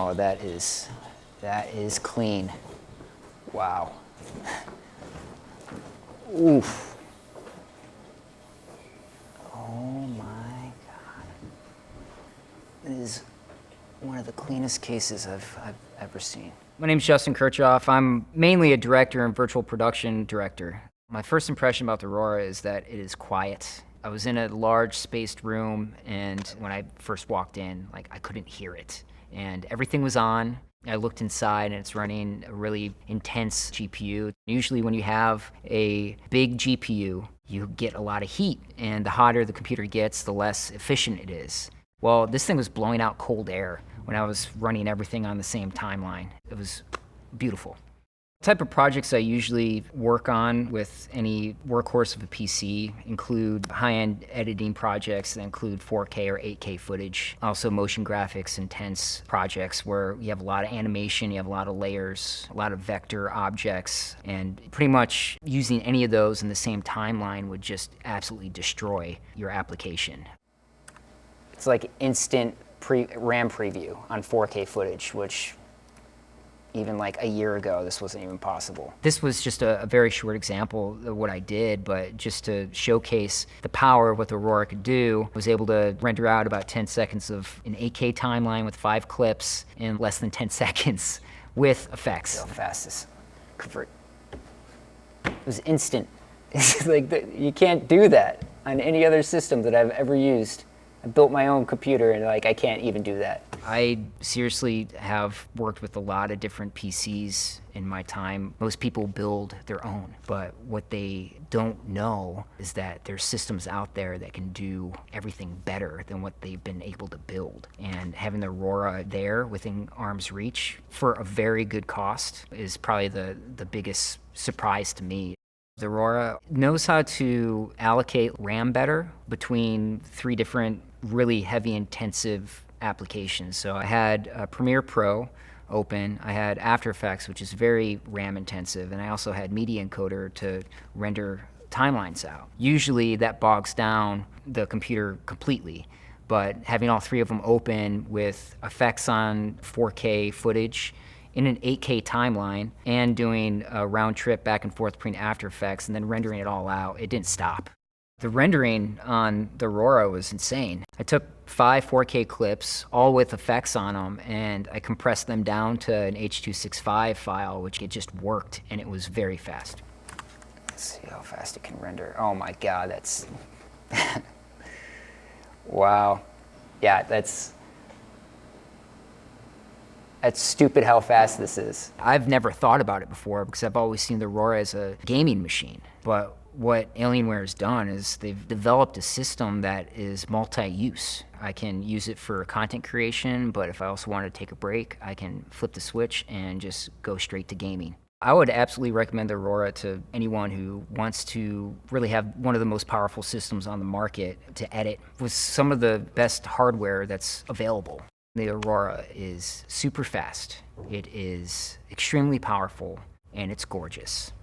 Oh, that is clean. Wow. Oof. Oh my God. This is one of the cleanest cases I've ever seen. My name's Justin Kirchoff. I'm mainly a director and virtual production director. My first impression about the Aurora is that it is quiet. I was in a large spaced room, and when I first walked in, I couldn't hear it. And everything was on. I looked inside and it's running a really intense GPU. Usually when you have a big GPU, you get a lot of heat, and the hotter the computer gets, the less efficient it is. Well, this thing was blowing out cold air when I was running everything on the same timeline. It was beautiful. The type of projects I usually work on with any workhorse of a PC include high-end editing projects that include 4K or 8K footage. Also motion graphics, intense projects where you have a lot of animation, you have a lot of layers, a lot of vector objects, and pretty much using any of those in the same timeline would just absolutely destroy your application. It's like instant RAM preview on 4K footage, which even like a year ago, this wasn't even possible. This was just a very short example of what I did, but just to showcase the power of what the Aurora could do, I was able to render out about 10 seconds of an 8K timeline with 5 clips in less than 10 seconds with effects. How fast this convert. It was instant. It's like, you can't do that on any other system that I've ever used. I built my own computer and I can't even do that. I seriously have worked with a lot of different PCs in my time. Most people build their own, but what they don't know is that there's systems out there that can do everything better than what they've been able to build. And having the Aurora there within arm's reach for a very good cost is probably the biggest surprise to me. The Aurora knows how to allocate RAM better between 3 different really heavy intensive applications. So I had Premiere Pro open, I had After Effects, which is very RAM intensive, and I also had Media Encoder to render timelines out. Usually that bogs down the computer completely, but having all 3 of them open with effects on 4K footage in an 8K timeline and doing a round trip back and forth between After Effects and then rendering it all out, it didn't stop. The rendering on the Aurora was insane. I took 5 4K clips, all with effects on them, and I compressed them down to an H.265 file, which it just worked, and it was very fast. Let's see how fast it can render. Oh my God, that's... Wow. Yeah, that's stupid how fast this is. I've never thought about it before because I've always seen the Aurora as a gaming machine. But what Alienware has done is they've developed a system that is multi-use. I can use it for content creation, but if I also want to take a break, I can flip the switch and just go straight to gaming. I would absolutely recommend the Aurora to anyone who wants to really have one of the most powerful systems on the market to edit with some of the best hardware that's available. The Aurora is super fast, it is extremely powerful, and it's gorgeous.